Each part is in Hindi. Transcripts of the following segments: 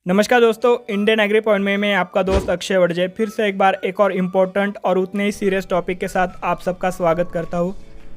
नमस्कार दोस्तों, इंडियन एग्री पॉइंट में मैं आपका दोस्त अक्षय वड़जे फिर से एक बार एक और इम्पोर्टेंट और उतने ही सीरियस टॉपिक के साथ आप सबका स्वागत करता हूँ।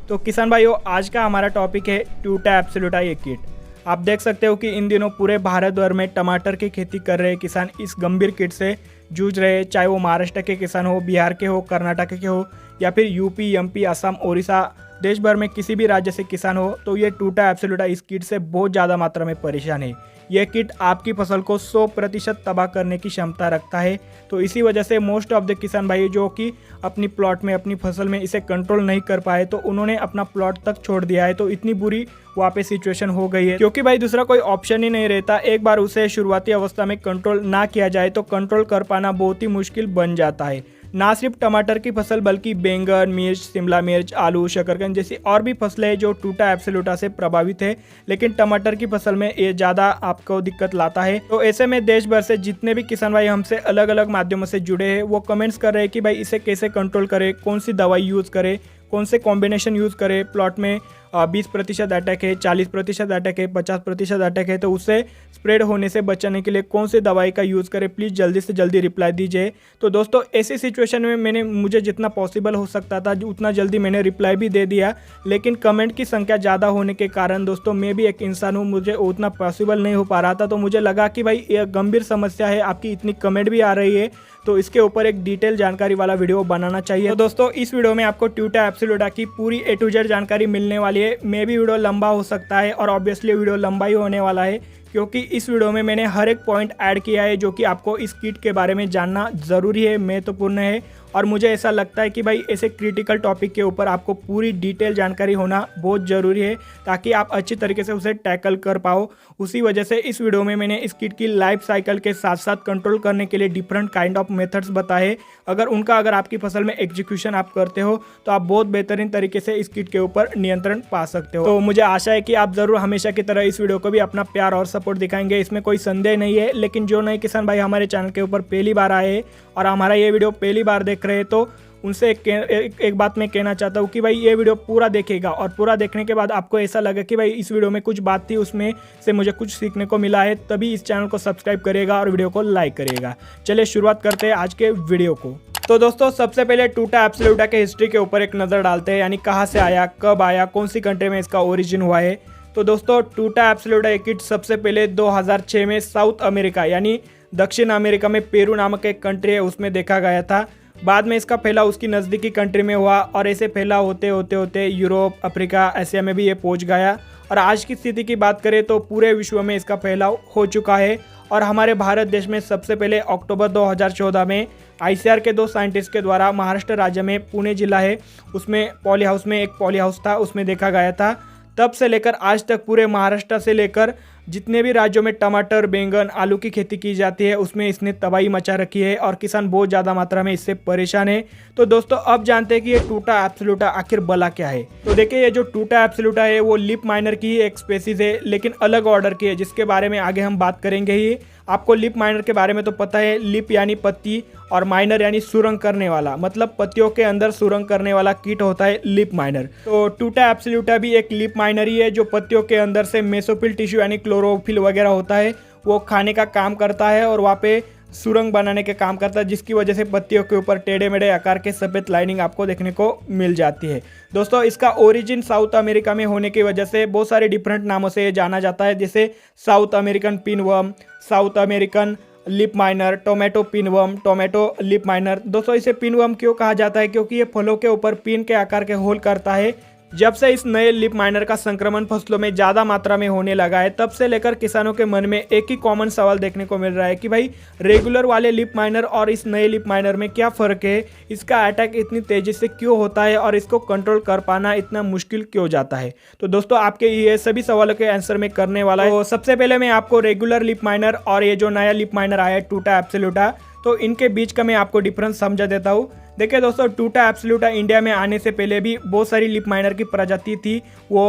तो किसान भाइयों, आज का हमारा टॉपिक है टूटा एब्सोल्यूटा ये किट। आप देख सकते हो कि इन दिनों पूरे भारत भर में टमाटर की खेती कर रहे किसान इस गंभीर किट से जूझ रहे, चाहे वो महाराष्ट्र के किसान हो, बिहार के हो, कर्नाटक के हो या फिर यूपी, एमपी, असम, ओडिशा, देश भर में किसी भी राज्य से किसान हो, तो ये टूटा एब्सोल्यूटा इस किट से बहुत ज़्यादा मात्रा में परेशान है। यह किट आपकी फसल को 100% तबाह करने की क्षमता रखता है। तो इसी वजह से मोस्ट ऑफ द किसान भाई जो कि अपनी प्लॉट में, अपनी फसल में इसे कंट्रोल नहीं कर पाए, तो उन्होंने अपना प्लॉट तक छोड़ दिया है। तो इतनी बुरी वहाँ पे सिचुएशन हो गई है, क्योंकि भाई दूसरा कोई ऑप्शन ही नहीं रहता। एक बार उसे शुरुआती अवस्था में कंट्रोल ना किया जाए तो कंट्रोल कर पाना बहुत ही मुश्किल बन जाता है। ना सिर्फ टमाटर की फसल बल्कि बैंगन, मिर्च, शिमला मिर्च, आलू, शकरकंद जैसी और भी फसलें जो टूटा एब्सोल्यूटा से प्रभावित है, लेकिन टमाटर की फसल में ये ज़्यादा आपको दिक्कत लाता है। तो ऐसे में देश भर से जितने भी किसान भाई हमसे अलग अलग माध्यमों से जुड़े हैं, वो कमेंट्स कर रहे हैं कि भाई इसे कैसे कंट्रोल करें, कौन सी दवाई यूज़ करें, कौन से कॉम्बिनेशन यूज़ करें। प्लॉट में 20% अटैक है, 40% अटैक है, 50% अटैक है, तो उससे स्प्रेड होने से बचाने के लिए कौन सी दवाई का यूज़ करें, प्लीज़ जल्दी से जल्दी रिप्लाई दीजिए। तो दोस्तों, ऐसी सिचुएशन में मुझे जितना पॉसिबल हो सकता था उतना जल्दी मैंने रिप्लाई भी दे दिया, लेकिन कमेंट की संख्या ज़्यादा होने के कारण दोस्तों, मैं भी एक इंसान हूँ, मुझे उतना पॉसिबल नहीं हो पा रहा था। तो मुझे लगा कि भाई ये गंभीर समस्या है, आपकी इतनी कमेंट भी आ रही है, तो इसके ऊपर एक डिटेल जानकारी वाला वीडियो बनाना चाहिए। तो दोस्तों, इस वीडियो में आपको टूटा एब्सोल्यूटा की पूरी A to Z जानकारी मिलने वाली है। मे भी वीडियो लंबा हो सकता है और ऑब्वियसली वीडियो लंबा ही होने वाला है, क्योंकि इस वीडियो में मैंने हर एक पॉइंट ऐड किया है जो कि आपको इस किट के बारे में जानना ज़रूरी है, महत्वपूर्ण है। और मुझे ऐसा लगता है कि भाई ऐसे क्रिटिकल टॉपिक के ऊपर आपको पूरी डिटेल जानकारी होना बहुत ज़रूरी है, ताकि आप अच्छी तरीके से उसे टैकल कर पाओ। उसी वजह से इस वीडियो में मैंने इस किट की लाइफ साइकिल के साथ साथ कंट्रोल करने के लिए डिफरेंट काइंड ऑफ मेथड्स बताए। अगर आपकी फसल में एग्जीक्यूशन आप करते हो तो आप बहुत बेहतरीन तरीके से इस किट के ऊपर नियंत्रण पा सकते हो। तो मुझे आशा है कि आप ज़रूर हमेशा की तरह इस वीडियो को भी अपना प्यार और सपोर्ट दिखाएंगे, इसमें कोई संदेह नहीं है। लेकिन जो नए किसान भाई हमारे चैनल के ऊपर पहली बार आए और हमारा ये वीडियो पहली बार देख रहे हैं, तो उनसे एक बात मैं कहना चाहता हूँ कि भाई ये वीडियो पूरा देखेगा और पूरा देखने के बाद आपको ऐसा लगे कि भाई इस वीडियो में कुछ बात थी, उसमें से मुझे कुछ सीखने को मिला है, तभी इस चैनल को सब्सक्राइब करेगा और वीडियो को लाइक करेगा। चलिए शुरुआत करते हैं आज के वीडियो को। तो दोस्तों, सबसे पहले टूटा एब्सोल्यूटा के हिस्ट्री के ऊपर एक नज़र डालते हैं, यानी कहाँ से आया, कब आया, कौन सी कंट्री में इसका ओरिजिन हुआ है। तो दोस्तों, टूटा एब्सोल्यूटा ये किट सबसे पहले 2006 में साउथ अमेरिका यानी दक्षिण अमेरिका में पेरू नामक एक कंट्री है उसमें देखा गया था। बाद में इसका फैलाव उसकी नज़दीकी कंट्री में हुआ और ऐसे फैलाव होते होते होते यूरोप, अफ्रीका, एशिया में भी ये पहुंच गया। और आज की स्थिति की बात करें तो पूरे विश्व में इसका फैलाव हो चुका है। और हमारे भारत देश में सबसे पहले अक्टूबर 2014 में ICAR के 2 साइंटिस्ट के द्वारा महाराष्ट्र राज्य में पुणे जिला है, उसमें पॉली हाउस में एक पॉली हाउस था, उसमें देखा गया था। तब से लेकर आज तक पूरे महाराष्ट्र से लेकर जितने भी राज्यों में टमाटर, बैंगन, आलू की खेती की जाती है, उसमें इसने तबाही मचा रखी है और किसान बहुत ज़्यादा मात्रा में इससे परेशान है। तो दोस्तों, अब जानते हैं कि ये टूटा एब्सोल्यूटा आखिर भला क्या है। तो देखिए, ये जो टूटा एब्सोल्यूटा है वो लिप माइनर की ही एक स्पेसीज है, लेकिन अलग ऑर्डर की है, जिसके बारे में आगे हम बात करेंगे ही। आपको लिप माइनर के बारे में तो पता है, लिप यानी पत्ती और माइनर यानी सुरंग करने वाला, मतलब पत्तियों के अंदर सुरंग करने वाला कीट होता है लिप माइनर। तो टूटा एब्सोल्यूटा भी एक लिप माइनर ही है, जो पत्तियों के अंदर से मेसोफिल टिश्यू यानी क्लोरोफिल वगैरह होता है, वो खाने का काम करता है और वहाँ पे सुरंग बनाने के काम करता है, जिसकी वजह से पत्तियों के ऊपर टेढ़े मेढ़े आकार के सफ़ेद लाइनिंग आपको देखने को मिल जाती है। दोस्तों, इसका ओरिजिन साउथ अमेरिका में होने की वजह से बहुत सारे डिफरेंट नामों से ये जाना जाता है, जैसे south American pinworm, south American lip minor, tomato pinworm, tomato lip minor. दोस्तों, इसे पिनवर्म क्यों कहा जाता है? क्योंकि ये फलों के ऊपर पिन के आकार के होल करता है। जब से इस नए लिप माइनर का संक्रमण फसलों में ज़्यादा मात्रा में होने लगा है, तब से लेकर किसानों के मन में एक ही कॉमन सवाल देखने को मिल रहा है कि भाई रेगुलर वाले लिप माइनर और इस नए लिप माइनर में क्या फ़र्क है, इसका अटैक इतनी तेज़ी से क्यों होता है और इसको कंट्रोल कर पाना इतना मुश्किल क्यों जाता है। तो दोस्तों, आपके ये सभी सवालों के आंसर में करने वाला है। तो सबसे पहले मैं आपको रेगुलर लिप माइनर और ये जो नया लिप माइनर आया है टूटा एब्सोल्यूटा, तो इनके बीच का मैं आपको डिफरेंस समझा देता हूँ। देखिए दोस्तों, टूटा एब्सोल्यूटा इंडिया में आने से पहले भी बहुत सारी लिप माइनर की प्रजाति थी, वो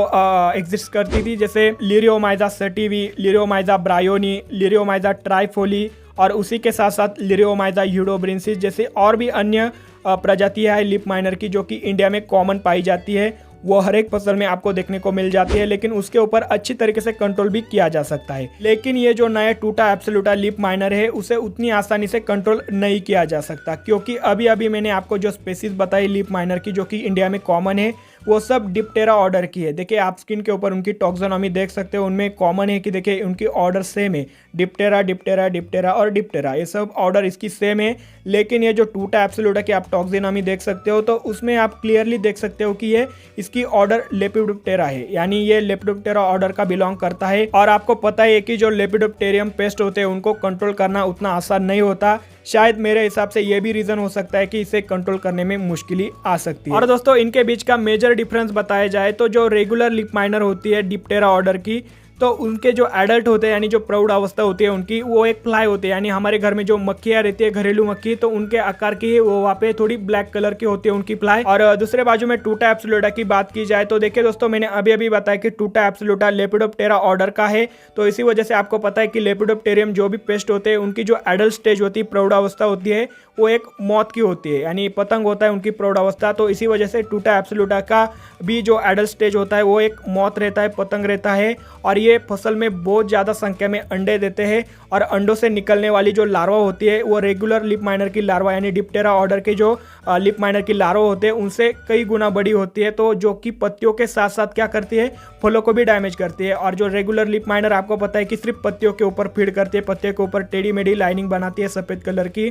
एग्जिस्ट करती थी, जैसे लिरियोमाइजा सटिवी, लिरियोमाइजा ब्रायोनी, लिरियोमाइजा ट्राइफोली और उसी के साथ साथ लिरियोमाइजा यूडोब्रिंसिस जैसे और भी अन्य प्रजातियां है लिप माइनर की, जो कि इंडिया में कॉमन पाई जाती है। वो हर एक फसल में आपको देखने को मिल जाती है, लेकिन उसके ऊपर अच्छी तरीके से कंट्रोल भी किया जा सकता है। लेकिन ये जो नया टूटा एब्सोल्यूटा लीफ माइनर है उसे उतनी आसानी से कंट्रोल नहीं किया जा सकता, क्योंकि अभी अभी मैंने आपको जो स्पेसीज बताई लीफ माइनर की जो कि इंडिया में कॉमन है वो सब डिप्टेरा ऑर्डर की है। देखिए आप स्क्रीन के ऊपर उनकी टॉक्सोनॉमी देख सकते हो, उनमें कॉमन है कि देखिए उनकी ऑर्डर सेम है, डिप्टेरा डिप्टेरा डिप्टेरा और डिप्टेरा, ये सब ऑर्डर इसकी सेम है। लेकिन ये जो टूटा एब्सोल्यूटा की आप टॉक्सोनॉमी देख सकते हो तो उसमें आप क्लियरली देख सकते हो कि ये इसकी ऑर्डर लेपिडोप्टेरा है, यानी ये लेपिडोप्टेरा ऑर्डर का बिलोंग करता है। और आपको पता है कि जो लेपिडोप्टेरियम पेस्ट होते हैं उनको कंट्रोल करना उतना आसान नहीं होता। शायद मेरे हिसाब से ये भी रीजन हो सकता है कि इसे कंट्रोल करने में मुश्किल आ सकती है। और दोस्तों इनके बीच का मेजर डिफरेंस बताया जाए तो जो रेगुलर लीफ माइनर होती है डिप्टेरा ऑर्डर की, तो उनके जो एडल्ट होते हैं यानी जो प्रौढ़ अवस्था होती है उनकी, वो एक फ्लाई होती है, यानी हमारे घर में जो मक्खियाँ रहती है घरेलू मक्खी, तो उनके आकार की वो वहाँ पे थोड़ी ब्लैक कलर की होती है उनकी फ्लाई। और दूसरे बाजू में टूटा एब्सोल्यूटा की बात की जाए तो देखिए दोस्तों मैंने अभी अभी बताया कि टूटा एब्सोल्यूटा लेपिडोप्टेरा ऑर्डर का है, तो इसी वजह से आपको पता है कि लेपिडोप्टेरियम जो भी पेस्ट होते हैं उनकी जो एडल्ट स्टेज होती है, प्रौढ़ अवस्था होती है, वो एक मौत की होती है, यानी पतंग होता है उनकी प्रौढ़ अवस्था। तो इसी वजह से टूटा एब्सोल्यूटा का भी जो एडल्ट स्टेज होता है वो एक मौत रहता है, पतंग रहता है, और ये फसल में बहुत ज़्यादा संख्या में अंडे देते हैं। और अंडों से निकलने वाली जो लार्वा होती है वो रेगुलर लीफ माइनर की लार्वा यानी डिप्टेरा ऑर्डर के जो लीफ माइनर की लार्वा होते हैं उनसे कई गुना बड़ी होती है, तो जो कि पत्तियों के साथ साथ क्या करती है, फलों को भी डैमेज करती है। और जो रेगुलर लीफ माइनर आपको पता है कि सिर्फ पत्तियों के ऊपर फीड करती है, पत्तियों के ऊपर टेढ़ी मेढ़ी लाइनिंग बनाती है सफ़ेद कलर की,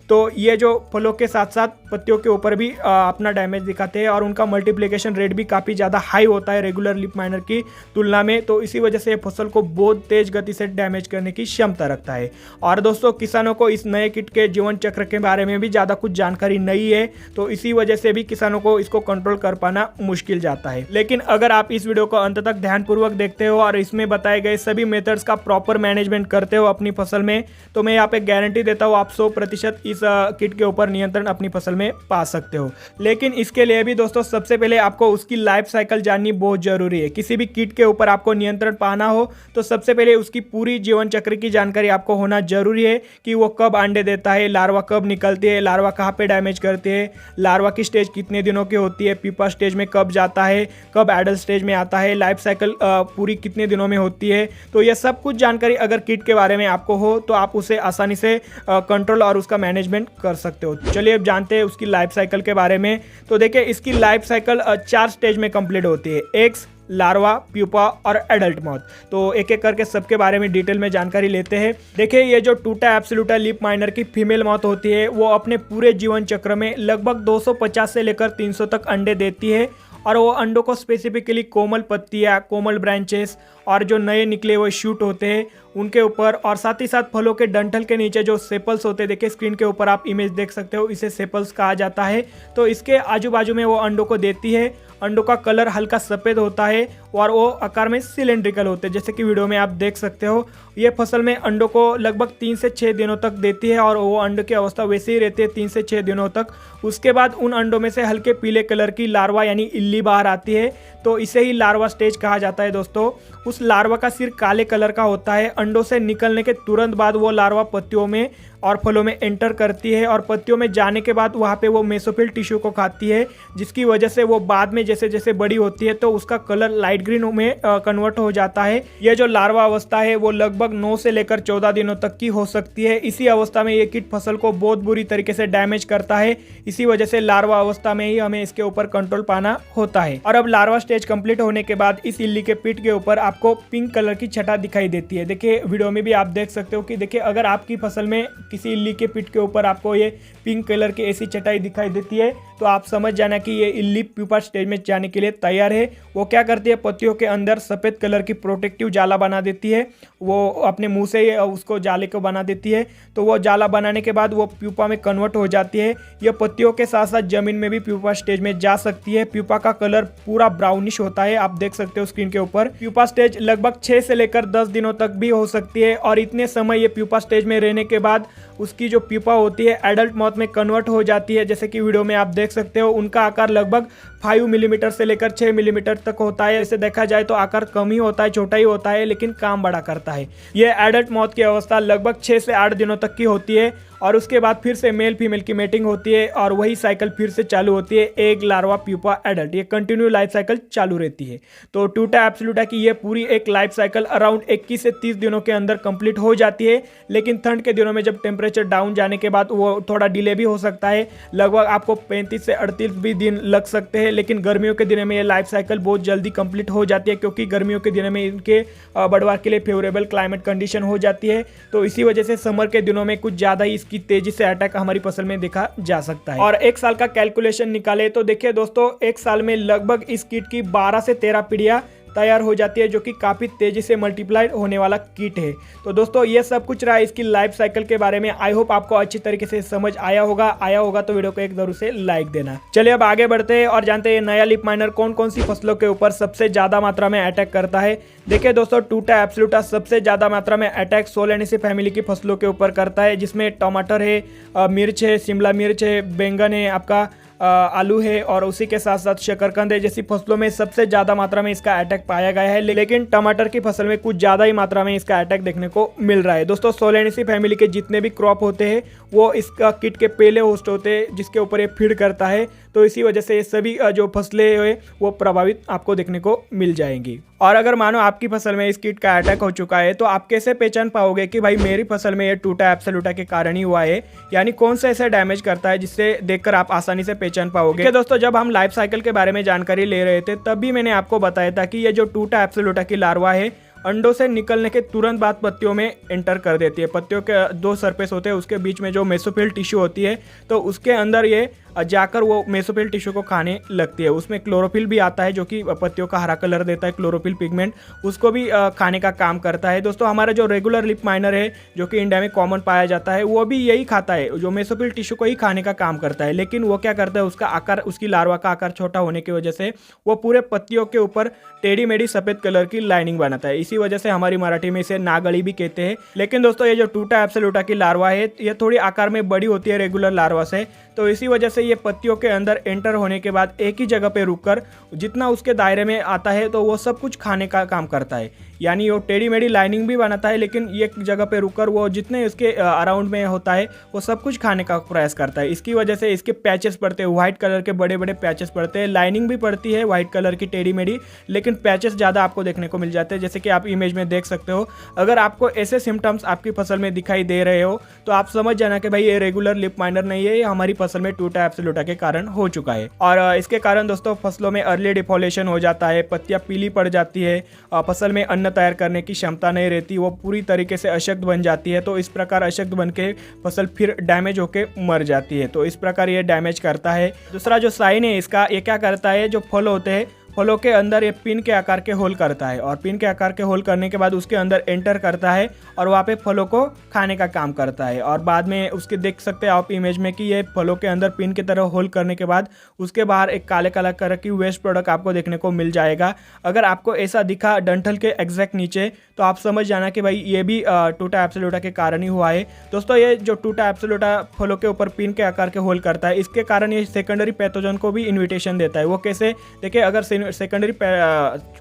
तो ये जो फलों के साथ साथ पत्तियों के ऊपर भी अपना डैमेज दिखाते हैं और उनका मल्टीप्लिकेशन रेट भी काफ़ी ज़्यादा हाई होता है रेगुलर लीफ माइनर की तुलना में। तो इसी वजह से फसल को बहुत तेज गति से डैमेज करने की क्षमता रखता है। और दोस्तों किसानों को इस नए किट के जीवन चक्र के बारे में भी ज़्यादा कुछ जानकारी नहीं है, तो इसी वजह से भी किसानों को इसको कंट्रोल कर पाना मुश्किल जाता है। लेकिन अगर आप इस वीडियो को अंत तक ध्यानपूर्वक देखते हो और इसमें बताए गए सभी मेथड्स का प्रॉपर मैनेजमेंट करते हो अपनी फसल में, तो मैं यहाँ पे गारंटी देता हूँ आप 100% इस किट के ऊपर नियंत्रण अपनी फसल में पा सकते हो। लेकिन इसके लिए भी दोस्तों सबसे पहले आपको उसकी लाइफ साइकिल जाननी बहुत जरूरी है। किसी भी किट के ऊपर आपको नियंत्रण पाना हो तो सबसे पहले उसकी पूरी जीवन चक्र की जानकारी आपको होना जरूरी है कि वो कब अंडे देता है, लार्वा कब निकलती है, लार्वा कहाँ पे डैमेज करती है, लार्वा की स्टेज कितने दिनों की होती है, पीपा स्टेज में कब जाता है, कब एडल्ट स्टेज में आता है, लाइफ साइकिल पूरी कितने दिनों में होती है। तो यह सब कुछ जानकारी अगर किट के बारे में आपको हो तो आप उसे आसानी से कंट्रोल और उसका मैनेजमेंट कर सकते हो। चलिए अब जानते हैं उसकी लाइफ साइकिल के बारे में। तो देखिए इसकी लाइफ साइकिल 4 स्टेज में कंप्लीट होती है, एग्स, लार्वा, प्यूपा और एडल्ट मॉथ। तो एक एक करके सबके बारे में डिटेल में जानकारी लेते हैं। देखिए ये जो टूटा एब्सोल्यूटा लीफ माइनर की फीमेल मॉथ होती है वो अपने पूरे जीवन चक्र में लगभग 250 से लेकर 300 तक अंडे देती है, और वो अंडों को स्पेसिफिकली कोमल पत्तियाँ, कोमल ब्रांचेस और जो नए निकले हुए शूट होते हैं उनके ऊपर, और साथ ही साथ फलों के डंठल के नीचे जो सेपल्स होते हैं, देखिए स्क्रीन के ऊपर आप इमेज देख सकते हो, इसे सेपल्स कहा जाता है। तो इसके आजू बाजू में वो अंडों को देती है। अंडों का कलर हल्का सफ़ेद होता है और वो आकार में सिलेंड्रिकल होते हैं, जैसे कि वीडियो में आप देख सकते हो। ये फसल में अंडों को लगभग 3 से 6 दिनों तक देती है और वो अंडों की अवस्था वैसे ही रहती है 3 से 6 दिनों तक। उसके बाद उन अंडों में से हल्के पीले कलर की लार्वा यानी इल्ली बाहर आती है, तो इसे ही लार्वा स्टेज कहा जाता है दोस्तों। उस लार्वा का सिर काले कलर का होता है। अंडों से निकलने के तुरंत बाद वो लार्वा पत्तियों में और फलों में एंटर करती है, और पत्तियों में जाने के बाद वहाँ पे वो मेसोफिल टिश्यू को खाती है, जिसकी वजह से वो बाद में जैसे जैसे बड़ी होती है तो उसका कलर लाइट ग्रीन में कन्वर्ट हो जाता है। ये जो लार्वा अवस्था है वो लगभग 9 से लेकर 14 दिनों तक की हो सकती है। इसी अवस्था में ये कीट फसल को बहुत बुरी तरीके से डैमेज करता है। इसी वजह से लार्वा अवस्था में ही हमें इसके ऊपर कंट्रोल पाना होता है। और अब लार्वा स्टेज कंप्लीट होने के बाद इस इल्ली के पीठ के ऊपर आपको पिंक कलर की छटा दिखाई देती है। देखिए वीडियो में भी आप देख सकते हो कि देखिए अगर आपकी फसल में किसी इल्ली के पीठ के ऊपर आपको ये पिंक कलर की ऐसी चटाई दिखाई देती है तो आप समझ जाना कि ये इल्ली प्यूपा स्टेज में जाने के लिए तैयार है। वो क्या करती है, पत्तियों के अंदर सफ़ेद कलर की प्रोटेक्टिव जाला बना देती है, वो अपने मुंह से उसको जाले को बना देती है। तो वो जाला बनाने के बाद वो प्यूपा में कन्वर्ट हो जाती है। यह पत्तियों के साथ साथ जमीन में भी प्यूपा स्टेज में जा सकती है। प्यूपा का कलर पूरा ब्राउनिश होता है, आप देख सकते हो स्क्रीन के ऊपर। प्यूपा स्टेज लगभग 6 से लेकर 10 दिनों तक भी हो सकती है, और इतने समय ये प्यूपा स्टेज में रहने के बाद उसकी जो प्यूपा होती है एडल्ट मॉथ में कन्वर्ट हो जाती है। जैसे कि वीडियो में आप देख सकते हो उनका आकार लगभग 5 मिलीमीटर से लेकर 6 मिलीमीटर तक होता है। ऐसे देखा जाए तो आकार कम ही होता है, छोटा ही होता है, लेकिन काम बड़ा करता है। ये एडल्ट मॉथ की अवस्था लगभग 6 से 8 दिनों तक की होती है, और उसके बाद फिर से मेल फीमेल की मेटिंग होती है और वही साइकिल फिर से चालू होती है, एग लार्वा प्यूपा एडल्ट, ये कंटिन्यू लाइफ साइकिल चालू रहती है। तो टूटा एब्सोल्यूटा की ये पूरी एक लाइफ साइकिल अराउंड 21 से 30 दिनों के अंदर कंप्लीट हो जाती है। लेकिन ठंड के दिनों में जब टेम्परेचर डाउन जाने के बाद वो थोड़ा डिले भी हो सकता है, लगभग आपको 35 से 38 भी दिन लग सकते हैं। लेकिन गर्मियों के दिनों में ये लाइफ साइकिल बहुत जल्दी कंप्लीट हो जाती है, क्योंकि गर्मियों के दिनों में इनके बढ़वार के लिए फेवरेबल क्लाइमेट कंडीशन हो जाती है। तो इसी वजह से समर के दिनों में कुछ ज़्यादा ही इसकी तेजी से अटैक हमारी फसल में देखा जा सकता है। और एक साल का कैलकुलेशन निकाले तो देखिए दोस्तों, एक साल में लगभग इस कीट की 12 से 13 पीढ़ियां तैयार हो जाती है, जो कि काफ़ी तेजी से मल्टीप्लाइड होने वाला कीट है। तो दोस्तों ये सब कुछ रहा इसकी लाइफ साइकिल के बारे में। आई होप आपको अच्छी तरीके से समझ आया होगा तो वीडियो को एक जरूर से लाइक देना। चलिए अब आगे बढ़ते हैं और जानते हैं नया लीफ माइनर कौन कौन सी फसलों के ऊपर सबसे ज्यादा मात्रा में अटैक करता है। देखिए दोस्तों, टूटा एब्सोल्यूटा सबसे ज्यादा मात्रा में अटैक सोलेनेसी फैमिली की फसलों के ऊपर करता है, जिसमें टमाटर है, मिर्च है, शिमला मिर्च है, बैंगन है, आपका आलू है, और उसी के साथ साथ शकरकंद है जैसी फसलों में सबसे ज्यादा मात्रा में इसका अटैक पाया गया है। लेकिन टमाटर की फसल में कुछ ज्यादा ही मात्रा में इसका अटैक देखने को मिल रहा है। दोस्तों सोलेनेसी फैमिली के जितने भी क्रॉप होते हैं वो इसका किट के पहले होस्ट होते हैं, जिसके ऊपर ये फीड करता है। तो इसी वजह से ये सभी जो फसलें है वो प्रभावित आपको देखने को मिल जाएंगी। और अगर मानो आपकी फसल में इस कीट का अटैक हो चुका है तो आप कैसे पहचान पाओगे कि भाई मेरी फसल में ये टूटा एब्सोल्यूटा के कारण ही हुआ है, यानी कौन सा ऐसा डैमेज करता है जिससे देखकर आप आसानी से पहचान पाओगे। दोस्तों जब हम लाइफ साइकिल के बारे में जानकारी ले रहे थे तब भी मैंने आपको बताया था कि ये जो टूटा एब्सोल्यूटा की लार्वा है अंडों से निकलने के तुरंत बाद पत्तियों में एंटर कर देती है। पत्तियों के दो सरफेस होते हैं, उसके बीच में जो मेसोफिल टिश्यू होती है तो उसके अंदर ये जाकर वो मेसोफिल टिश्यू को खाने लगती है। उसमें क्लोरोफिल भी आता है जो कि पत्तियों का हरा कलर देता है, क्लोरोफिल पिगमेंट, उसको भी खाने का काम करता है। दोस्तों हमारा जो रेगुलर लीफ माइनर है जो कि इंडिया में कॉमन पाया जाता है वो भी यही खाता है, जो मेसोफिल टिश्यू को ही खाने का काम करता है। लेकिन वो क्या करता है, उसका आकार, उसकी लार्वा का आकार छोटा होने की वजह से वो पूरे पत्तियों के ऊपर टेढ़ी मेढ़ी सफेद कलर की लाइनिंग बनाता है। इसी वजह से हमारी मराठी में इसे नागली भी कहते हैं। लेकिन दोस्तों ये जो टूटा एब्सोल्यूटा की लार्वा है ये थोड़ी आकार में बड़ी होती है रेगुलर लार्वा से, तो इसी वजह से ये पत्तियों के अंदर एंटर होने के बाद एक ही जगह पे रुककर जितना उसके दायरे में आता है तो वो सब कुछ खाने का काम करता है। यानी वो टेढ़ी मेढ़ी लाइनिंग भी बनाता है, लेकिन एक जगह पे रुककर वो जितने इसके अराउंड में होता है वो सब कुछ खाने का प्रयास करता है। इसकी वजह से इसके पैचेस पड़ते हैं, व्हाइट कलर के बड़े बड़े पैचेस पड़ते हैं। लाइनिंग भी पड़ती है व्हाइट कलर की टेढ़ी मेढ़ी, लेकिन पैचेस ज़्यादा आपको देखने को मिल जाते हैं, जैसे कि आप इमेज में देख सकते हो। अगर आपको ऐसे सिम्टम्स आपकी फसल में दिखाई दे रहे हो तो आप समझ जाना कि भाई ये रेगुलर लीफ माइनर नहीं है, ये हमारी फसल में टूटा एब्सोल्यूटा के कारण हो चुका है। और इसके कारण दोस्तों फसलों में अर्ली डिफोलेशन हो जाता है, पत्तियां पीली पड़ जाती है, फसल में अन्न तैयार करने की क्षमता नहीं रहती, वो पूरी तरीके से अशक्त बन जाती है। तो इस प्रकार अशक्त बन के फसल फिर डैमेज होके मर जाती है। तो इस प्रकार ये डैमेज करता है। दूसरा जो साइन है इसका, ये क्या करता है, जो फल होते हैं फलों के अंदर ये पिन के आकार के होल करता है, और पिन के आकार के होल करने के बाद उसके अंदर एंटर करता है और वहाँ पे फलों को खाने का काम करता है। और बाद में उसके देख सकते हैं आप इमेज में कि ये फलों के अंदर पिन की तरह होल करने के बाद उसके बाहर एक काले काला कलर की वेस्ट प्रोडक्ट आपको देखने को मिल जाएगा। अगर आपको ऐसा दिखा डंठल के एग्जैक्ट नीचे तो आप समझ जाना कि भाई ये भी टूटा एब्सोल्यूटा के कारण ही हुआ है। दोस्तों ये जो टूटा एब्सोल्यूटा फलों के ऊपर पिन के आकार के होल करता है, इसके कारण ये सेकेंडरी पैथोजन को भी इन्विटेशन देता है। वो कैसे, देखिए अगर सेकेंडरी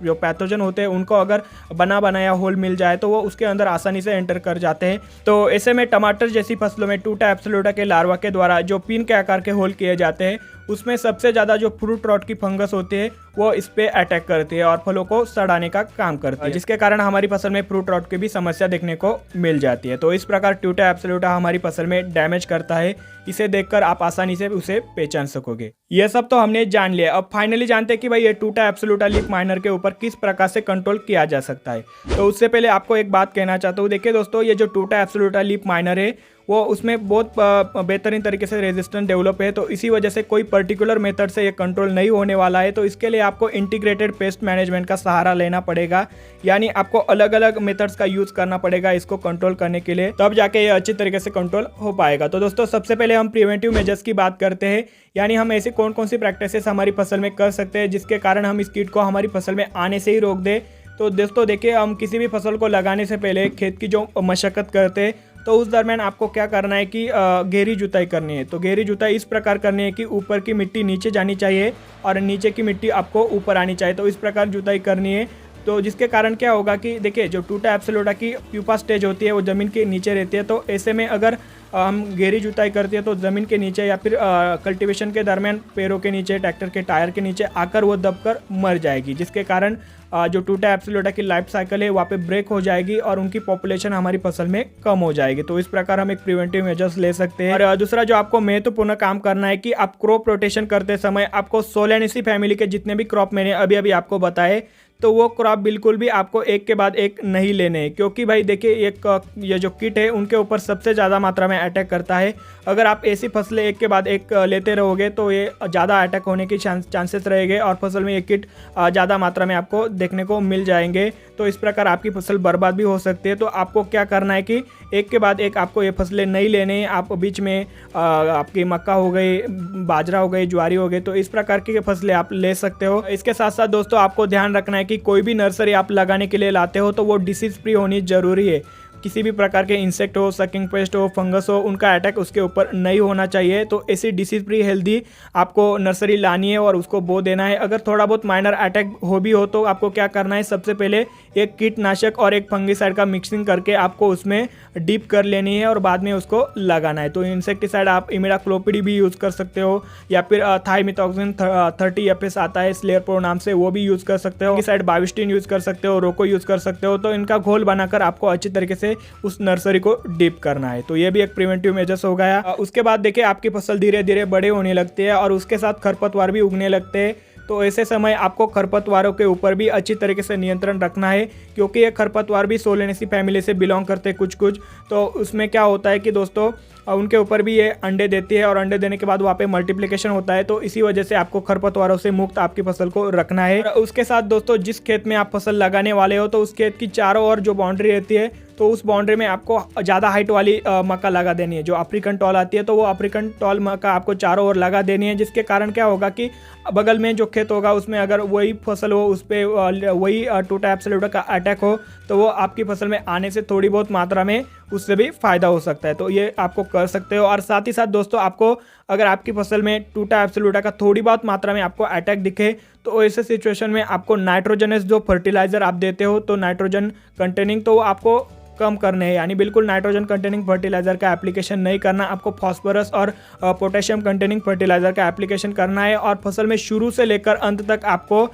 जो पैथोजन होते हैं उनको अगर बना बनाया होल मिल जाए तो वो उसके अंदर आसानी से एंटर कर जाते हैं। तो ऐसे में टमाटर जैसी फसलों में टूटा एब्सोल्यूटा के लार्वा के द्वारा जो पिन के आकार के होल किए जाते हैं उसमें सबसे ज़्यादा जो फ्रूट रॉट की फंगस होती है वो इस पे अटैक करती है और फलों को सड़ाने का काम करती है, जिसके कारण हमारी फसल में फ्रूट रॉट की भी समस्या देखने को मिल जाती है। तो इस प्रकार टूटा एब्सोल्यूटा हमारी फसल में डैमेज करता है। इसे देखकर आप आसानी से उसे पहचान सकोगे। ये सब तो हमने जान लिया, अब फाइनली जानते हैं कि भाई ये टूटा एब्सोल्यूटा लीफ माइनर के ऊपर किस प्रकार से कंट्रोल किया जा सकता है। तो उससे पहले आपको एक बात कहना चाहता हूँ। देखिए दोस्तों, ये जो टूटा एब्सोल्यूटा लीफ माइनर है वो उसमें बहुत बेहतरीन तरीके से रेजिस्टेंस डेवलप है। तो इसी वजह से कोई पर्टिकुलर मेथड से ये कंट्रोल नहीं होने वाला है। तो इसके लिए आपको इंटीग्रेटेड पेस्ट मैनेजमेंट का सहारा लेना पड़ेगा, यानी आपको अलग अलग मेथड्स का यूज करना पड़ेगा इसको कंट्रोल करने के लिए, तब जाके ये अच्छी तरीके से कंट्रोल हो पाएगा। तो दोस्तों सबसे पहले हम प्रिवेंटिव मेजर्स की बात करते हैं, यानी हम ऐसी कौन कौन सी प्रैक्टिसेस हमारी फसल में कर सकते हैं जिसके कारण हम इस कीट को हमारी फसल में आने से ही रोक दें। तो दोस्तों देखिए, हम किसी भी फसल को लगाने से पहले खेत की जो मशक्कत करते हैं तो उस दरमियान आपको क्या करना है कि गहरी जुताई करनी है। तो गहरी जुताई इस प्रकार करनी है कि ऊपर की मिट्टी नीचे जानी चाहिए और नीचे की मिट्टी आपको ऊपर आनी चाहिए। तो इस प्रकार जुताई करनी है। तो जिसके कारण क्या होगा कि देखिए, जो टूटा एब्सोल्यूटा की प्यूपा स्टेज होती है वो ज़मीन के नीचे रहती है। तो ऐसे में अगर हम गहरी जुताई करते हैं तो ज़मीन के नीचे या फिर कल्टीवेशन के दरमियान पैरों के नीचे, ट्रैक्टर के टायर के नीचे आकर वो दबकर मर जाएगी, जिसके कारण जो टूटा एब्सोल्यूटा की लाइफ साइकिल है वहाँ पे ब्रेक हो जाएगी और उनकी पॉपुलेशन हमारी फसल में कम हो जाएगी। तो इस प्रकार हम एक प्रिवेंटिव मेजर्स ले सकते हैं। और दूसरा जो आपको महत्वपूर्ण काम करना है कि आप क्रॉप रोटेशन करते समय आपको सोलेनेसी फैमिली के जितने भी क्रॉप मैंने अभी अभी आपको बताए, तो वो क्रॉप बिल्कुल भी आपको एक के बाद एक नहीं लेने हैं, क्योंकि भाई देखिए ये जो कीट है उनके ऊपर सबसे ज़्यादा मात्रा में अटैक करता है। अगर आप ऐसी फसलें एक के बाद एक लेते रहोगे तो ये ज़्यादा अटैक होने की चांसेस रहेंगे और फसल में ये कीट ज़्यादा मात्रा में आपको देखने को मिल जाएंगे। तो इस प्रकार आपकी फसल बर्बाद भी हो सकती है। तो आपको क्या करना है कि एक के बाद एक आपको ये फसलें नहीं लेने। आप बीच में आपकी मक्का हो गई, बाजरा हो गई, ज्वारी हो गई, तो इस प्रकार की फसलें आप ले सकते हो। इसके साथ साथ दोस्तों आपको ध्यान रखना है कि कोई भी नर्सरी आप लगाने के लिए लाते हो तो वो डिसीज फ्री होनी जरूरी है। किसी भी प्रकार के इंसेक्ट हो, सकिंग पेस्ट हो, फंगस हो, उनका अटैक उसके ऊपर नहीं होना चाहिए। तो ऐसी डिसीज फ्री हेल्दी आपको नर्सरी लानी है और उसको बो देना है। अगर थोड़ा बहुत माइनर अटैक हो भी हो तो आपको क्या करना है, सबसे पहले एक कीटनाशक और एक फंगिसाइड का मिक्सिंग करके आपको उसमें डीप कर लेनी है और बाद में उसको लगाना है। तो इंसेक्टिसाइड आप इमिडाक्लोपिड भी यूज़ कर सकते हो या फिर थाइमिथॉक्सिन 30 FS आता है स्लेयर प्रो नाम से, वो भी यूज़ कर सकते हो। फंगिसाइड बाविस्टिन यूज़ कर सकते हो, रोको यूज़ कर सकते हो। तो इनका घोल बनाकर आपको अच्छी तरीके से उस नर्सरी को डीप करना है। तो ये भी एक प्रिवेंटिव मेजर्स हो गया। उसके बाद देखिए आपकी फसल धीरे धीरे बड़े होने लगती है और उसके साथ खरपतवार भी उगने लगते हैं। तो ऐसे समय आपको खरपतवारों के ऊपर भी अच्छी तरीके से नियंत्रण रखना है, क्योंकि ये खरपतवार भी सोलेनेसी फैमिली से बिलोंग करते हैं कुछ। तो उसमें क्या होता है कि दोस्तों उनके ऊपर भी ये अंडे देती है और अंडे देने के बाद वहाँ पे मल्टीप्लिकेशन होता है। तो इसी वजह से आपको खरपतवारों से मुक्त आपकी फसल को रखना है। और उसके साथ दोस्तों जिस खेत में आप फसल लगाने वाले हो तो उस खेत की चारों ओर जो बाउंड्री रहती है तो उस बाउंड्री में आपको ज़्यादा हाइट वाली मक्का लगा देनी है। जो अफ्रीकन टॉल आती है तो वो अफ्रीकन टॉल मक्का आपको चारों ओर लगा देनी है, जिसके कारण क्या होगा कि बगल में जो खेत होगा उसमें अगर वही फसल हो, उस पर वही टूटा एब्सोल्यूटा का अटैक हो तो वो आपकी फसल में आने से थोड़ी बहुत मात्रा में उससे भी फ़ायदा हो सकता है। तो ये आपको कर सकते हो। और साथ ही साथ दोस्तों आपको अगर आपकी फसल में टूटा एब्सोल्यूटा का थोड़ी बहुत मात्रा में आपको अटैक दिखे तो ऐसे सिचुएशन में आपको नाइट्रोजनस जो फर्टिलाइज़र आप देते हो तो नाइट्रोजन कंटेनिंग तो आपको कम करने हैं, यानी बिल्कुल नाइट्रोजन कंटेनिंग फर्टिलाइजर का एप्लीकेशन नहीं करना। आपको फास्फोरस और पोटेशियम कंटेनिंग फर्टिलाइजर का एप्लीकेशन करना है। और फसल में शुरू से लेकर अंत तक आपको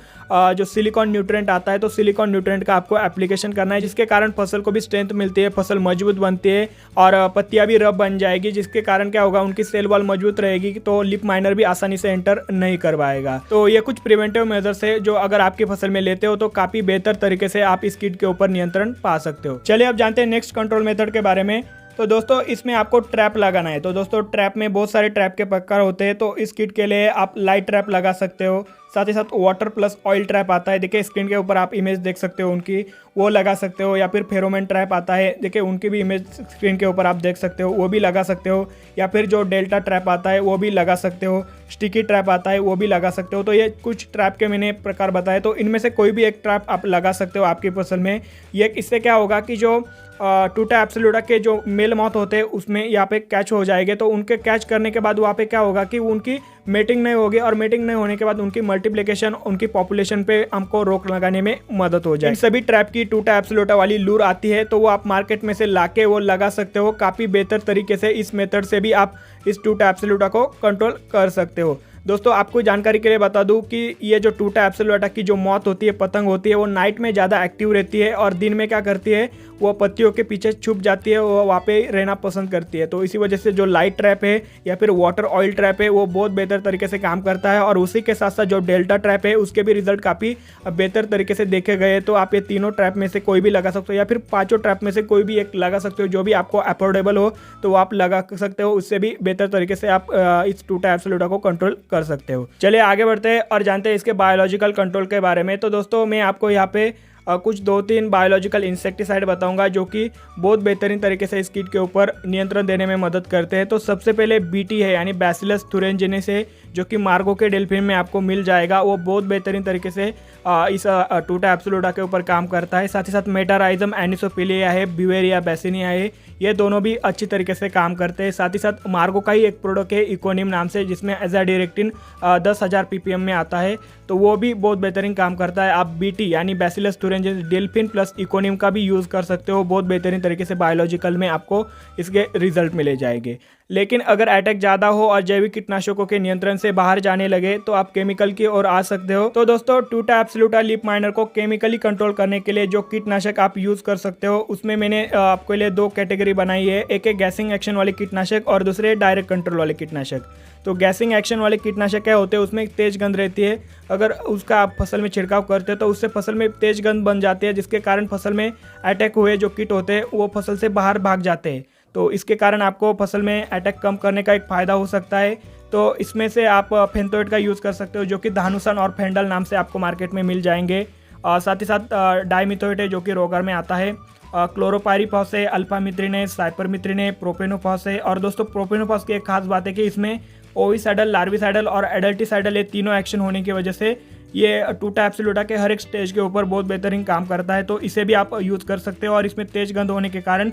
जो सिलिकॉन न्यूट्रिएंट आता है तो सिलिकॉन न्यूट्रिएंट का आपको एप्लीकेशन करना है, जिसके कारण फसल को भी स्ट्रेंथ मिलती है, फसल मजबूत बनती है और पत्तियां भी रफ बन जाएगी, जिसके कारण क्या होगा उनकी सेल वॉल मजबूत रहेगी तो लिप माइनर भी आसानी से एंटर नहीं कर पाएगा। तो ये कुछ प्रिवेंटिव मेजर्स है जो अगर आपकी फसल में लेते हो तो काफी बेहतर तरीके से आप इस कीट के ऊपर नियंत्रण पा सकते हो। चलिए अब जानते हैं नेक्स्ट कंट्रोल मेथड के बारे में। तो दोस्तों इसमें आपको ट्रैप लगाना है। तो दोस्तों ट्रैप में बहुत सारे ट्रैप के प्रकार होते हैं। तो इस किट के लिए आप लाइट ट्रैप लगा सकते हो, साथ ही साथ वाटर प्लस ऑयल ट्रैप आता है, देखिए स्क्रीन के ऊपर आप इमेज देख सकते हो उनकी, वो लगा सकते हो। या फिर फेरोमोन ट्रैप आता है, देखिए उनकी भी इमेज स्क्रीन के ऊपर आप देख सकते हो, वो भी लगा सकते हो। या फिर जो डेल्टा ट्रैप आता है वो भी लगा सकते हो, स्टिकी ट्रैप आता है वो भी लगा सकते हो। तो ये कुछ ट्रैप के मैंने प्रकार बताए, तो इनमें से कोई भी एक ट्रैप आप लगा सकते हो आपकी फसल में। ये इससे क्या होगा कि जो टूटा एब्सोल्यूटा के जो मेल माउथ होते हैं उसमें यहाँ पे कैच हो जाएंगे। तो उनके कैच करने के बाद वहाँ पे क्या होगा कि उनकी मेटिंग नहीं होगी और मेटिंग नहीं होने के बाद उनकी मल्टीप्लिकेशन, उनकी पॉपुलेशन पे हमको रोक लगाने में मदद हो जाए। इन सभी ट्रैप की टूटा एब्सोल्यूटा वाली लूर आती है तो वो आप मार्केट में से लाके वो लगा सकते हो। काफ़ी बेहतर तरीके से इस मेथड से भी आप इस टूटा एब्सोल्यूटा को कंट्रोल कर सकते हो। दोस्तों आपको जानकारी के लिए बता दूं कि ये जो टूटा एब्सोल्यूटा की जो मौत होती है, पतंग होती है, वो नाइट में ज़्यादा एक्टिव रहती है और दिन में क्या करती है वो पत्तियों के पीछे छुप जाती है, वो वहाँ पे रहना पसंद करती है। तो इसी वजह से जो लाइट ट्रैप है या फिर वाटर ऑयल ट्रैप है वो बहुत बेहतर तरीके से काम करता है। और उसी के साथ साथ जो डेल्टा ट्रैप है उसके भी रिजल्ट काफ़ी बेहतर तरीके से देखे गए। तो आप ये तीनों ट्रैप में से कोई भी लगा सकते हो या फिर पाँचों ट्रैप में से कोई भी एक लगा सकते हो, जो भी आपको अफोर्डेबल हो तो आप लगा सकते हो। उससे भी बेहतर तरीके से आप इस टूटा एब्सोल्यूटा को कंट्रोल कर सकते हो। चलिए आगे बढ़ते हैं और जानते हैं इसके बायोलॉजिकल कंट्रोल के बारे में। तो दोस्तों मैं आपको यहाँ पे कुछ 2-3 बायोलॉजिकल इंसेक्टिसाइड बताऊंगा जो कि बहुत बेहतरीन तरीके से इस कीट के ऊपर नियंत्रण देने में मदद करते हैं। तो सबसे पहले बीटी है, यानी बैसिलस thuringiensis है, जो कि मार्गो के डेल्फिन में आपको मिल जाएगा। वो बहुत बेहतरीन तरीके से इस टूटा एब्सोल्यूटा के ऊपर काम करता है। साथ ही साथ मेटाराइजम एनिसोफिलिया है, ब्यूवेरिया बेसिनिया है, ये दोनों भी अच्छी तरीके से काम करते हैं। साथ ही साथ मार्गो का ही एक प्रोडक्ट है इकोनिम नाम से, जिसमें एजाडिरेक्टिन 10,000 ppm में आता है, तो वो भी बहुत बेहतरीन काम करता है। आप बीटी यानी बैसिलस फ्लोरेंजेंस डेल्फिन प्लस इकोनिम का भी यूज़ कर सकते हो। बहुत बेहतरीन तरीके से बायोलॉजिकल में आपको इसके रिजल्ट मिले जाएंगे। लेकिन अगर अटैक ज़्यादा हो और जैविक कीटनाशकों के नियंत्रण से बाहर जाने लगे तो आप केमिकल की ओर आ सकते हो। तो दोस्तों टूटा एब्सोल्यूटा लीफ माइनर को केमिकली कंट्रोल करने के लिए जो कीटनाशक आप यूज़ कर सकते हो उसमें मैंने आपके लिए 2 कैटेगरी बनाई है। एक है गैसिंग एक्शन वाले कीटनाशक और दूसरे डायरेक्ट कंट्रोल वाले कीटनाशक। तो गैसिंग एक्शन वाले कीटनाशक क्या होते हैं, उसमें तेज गंध रहती है। अगर उसका आप फसल में छिड़काव करते हो तो उससे फसल में तेज गंध बन जाती है, जिसके कारण फसल में अटैक हुए जो कीट होते हैं वो फसल से बाहर भाग जाते हैं। तो इसके कारण आपको फसल में अटैक कम करने का एक फ़ायदा हो सकता है। तो इसमें से आप फेंथोइड का यूज़ कर सकते हो, जो कि धानुसन और फेंडल नाम से आपको मार्केट में मिल जाएंगे। साथ ही साथ डाइमिथोइट है, जो कि रोगर में आता है। क्लोरोपाइरीफॉस है, अल्फामिथ्रिन है, साइपरमिथ्रिन है, प्रोपेनोफॉस है। और दोस्तों प्रोपेनोफॉस की एक खास बात है कि इसमें ओविसाइडल, लार्विसाइडल और एडल्टिसाइडल ये तीनों एक्शन होने की वजह से ये टूटा एब्सोल्यूटा के हर एक स्टेज के ऊपर बहुत बेहतरीन काम करता है। तो इसे भी आप यूज़ कर सकते हो और इसमें तेज गंध होने के कारण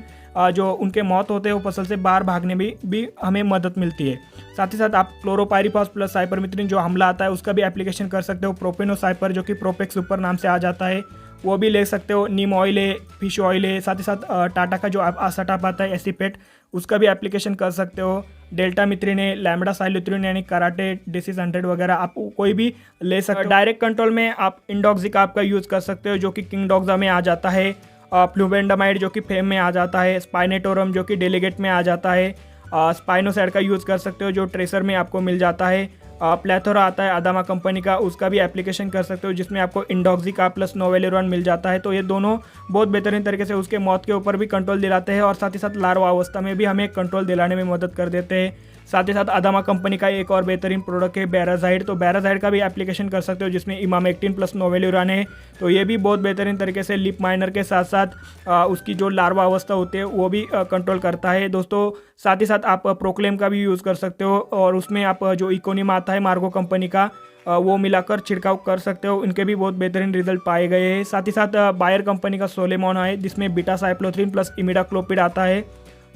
जो उनके मौत होते हैं वो फसल से बाहर भागने में भी हमें मदद मिलती है। साथ ही साथ आप क्लोरोपाइरीफॉस प्लस साइपरमिथ्रिन जो हमला आता है उसका भी एप्लीकेशन कर सकते हो। प्रोपेनोसाइपर जो कि प्रोपेक्स सुपर नाम से आ जाता है वो भी ले सकते हो। नीम ऑयल है, फिश ऑयल है, साथ ही साथ टाटा का जो आसाटाप आता है एसिपेट उसका भी एप्लीकेशन कर सकते हो। डेल्टा मिथ्रिन है, लैम्बडा साइलोथ्रिन यानी कराटे, डिसीज 100 वगैरह आप कोई भी ले सकते हो। डायरेक्ट कंट्रोल में आप इंडोक्सिका आपका यूज़ कर सकते हो, जो कि किंगडोक्सा में आ जाता है। फ्लूबेंडामाइड जो कि फेम में आ जाता है। स्पाइनेटोरम जो कि डेलीगेट में आ जाता है। स्पाइनोसाइड का यूज़ कर सकते हो जो ट्रेसर में आपको मिल जाता है। प्लेथोरा आता है अदामा कंपनी का, उसका भी एप्लीकेशन कर सकते हो जिसमें आपको इंडोक्सिका प्लस नोवेलेरॉन मिल जाता है। तो ये दोनों बहुत बेहतरीन तरीके से उसके मौत के ऊपर भी कंट्रोल दिलाते हैं और साथ ही साथ लार्वा अवस्था में भी हमें कंट्रोल दिलाने में मदद कर देते हैं। साथ ही साथ अदामा कंपनी का एक और बेहतरीन प्रोडक्ट है बेराजाइड। तो बेराजाइड का भी एप्लीकेशन कर सकते हो जिसमें इमामेक्टिन प्लस नोवेल्यूरान है। तो ये भी बहुत बेहतरीन तरीके से लीफ माइनर के साथ साथ उसकी जो लार्वा अवस्था होती है वो भी कंट्रोल करता है दोस्तों। साथ ही साथ आप प्रोक्लेम का भी यूज़ कर सकते हो और उसमें आप जो इकोनिम आता है मार्गो कंपनी का वो मिलाकर छिड़काव कर सकते हो। इनके भी बहुत बेहतरीन रिजल्ट पाए गए हैं। साथ ही साथ बायर कंपनी का सोलेमॉन है जिसमें बीटा साइक्लोथ्रिन प्लस इमिडाक्लोपिड आता है,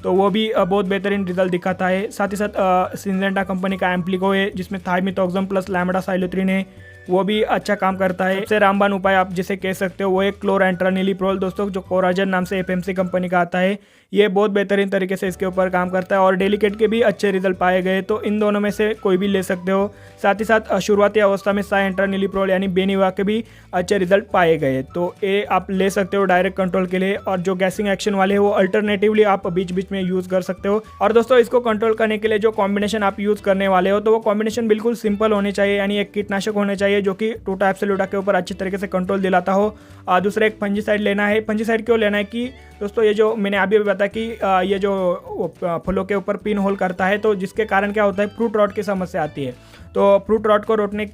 तो वो भी बहुत बेहतरीन रिजल्ट दिखाता है। साथ ही साथ सिंजेंटा कंपनी का एम्प्लिको है जिसमें थाइमिथॉक्सम प्लस लैम्बडा साइलोथ्रिन है, वो भी अच्छा काम करता है। सबसे रामबान उपाय आप जिसे कह सकते हो वो है क्लोरांट्रानिलिप्रोल दोस्तों, जो कोराजन नाम से एफएमसी कंपनी का आता है। ये बहुत बेहतरीन तरीके से इसके ऊपर काम करता है और डेलिकेट के भी अच्छे रिजल्ट पाए गए, तो इन दोनों में से कोई भी ले सकते हो। साथ ही साथ शुरुआती अवस्था में साइएंट्रानिलिप्रोल यानी बेनिवा के भी अच्छे रिजल्ट पाए गए, तो ये आप ले सकते हो डायरेक्ट कंट्रोल के लिए। और जो गैसिंग एक्शन वाले वो अल्टरनेटिवली आप बीच बीच में यूज़ कर सकते हो। और दोस्तों इसको कंट्रोल करने के लिए जो कॉम्बिनेशन आप यूज़ करने वाले हो तो वो कॉम्बिनेशन बिल्कुल सिंपल होने चाहिए, यानी एक कीटनाशक होने चाहिए जो कि टूटा एब्सोल्यूटा के ऊपर अच्छी तरीके से कंट्रोल दिलाता हो। दूसरा एक फंजीसाइड लेना है। फंजीसाइड क्यों लेना है कि दोस्तों ये जो मैंने अभी बताया कि ये जो फलों के ऊपर पिन होल करता है, तो जिसके कारण क्या होता है फ्रूट रॉट की समस्या आती है। तो फ्रूट रॉट को रोकने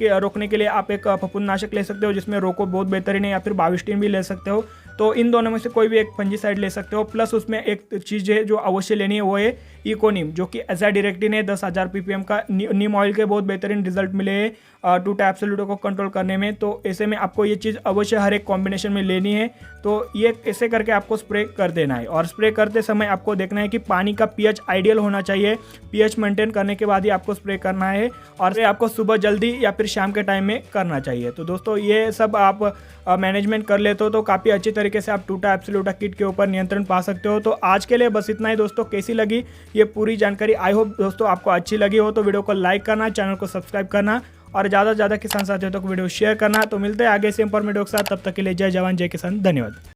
के लिए आप एक फफूंदनाशक ले सकते हो जिसमें रोको बहुत बेहतरीन है, या फिर बाविस्टिन भी ले सकते हो। तो इन दोनों में से कोई भी एक फंजीसाइड ले सकते हो। प्लस उसमें एक चीज़ है जो अवश्य लेनी है वो है इकोनिम, जो कि एजाडिरेक्टिन है 10,000 ppm का। नीम ऑयल के बहुत बेहतरीन रिजल्ट मिले हैं टूटा एब्सोल्यूटा को कंट्रोल करने में। तो ऐसे में आपको ये चीज़ अवश्य हर एक कॉम्बिनेशन में लेनी है। तो ये ऐसे करके आपको स्प्रे कर देना है और स्प्रे करते समय आपको देखना है कि पानी का पीएच आइडियल होना चाहिए। पीएच मेंटेन करने के बाद ही आपको स्प्रे करना है और आपको सुबह जल्दी या फिर शाम के टाइम में करना चाहिए। तो दोस्तों ये सब आप मैनेजमेंट कर लेते हो तो काफ़ी अच्छी तरीके से आप टूटा एब्सोल्यूटा किट के ऊपर नियंत्रण पा सकते हो। तो आज के लिए बस इतना ही दोस्तों। कैसी लगी ये पूरी जानकारी? आई होप दोस्तों आपको अच्छी लगी हो। तो वीडियो को लाइक करना, चैनल को सब्सक्राइब करना और ज़्यादा से ज़्यादा किसान साथियों तक वीडियो शेयर करना। तो मिलते हैं आगे से इंफॉर्मेटिव के साथ, तब तक के लिए जय जवान जय किसान, धन्यवाद।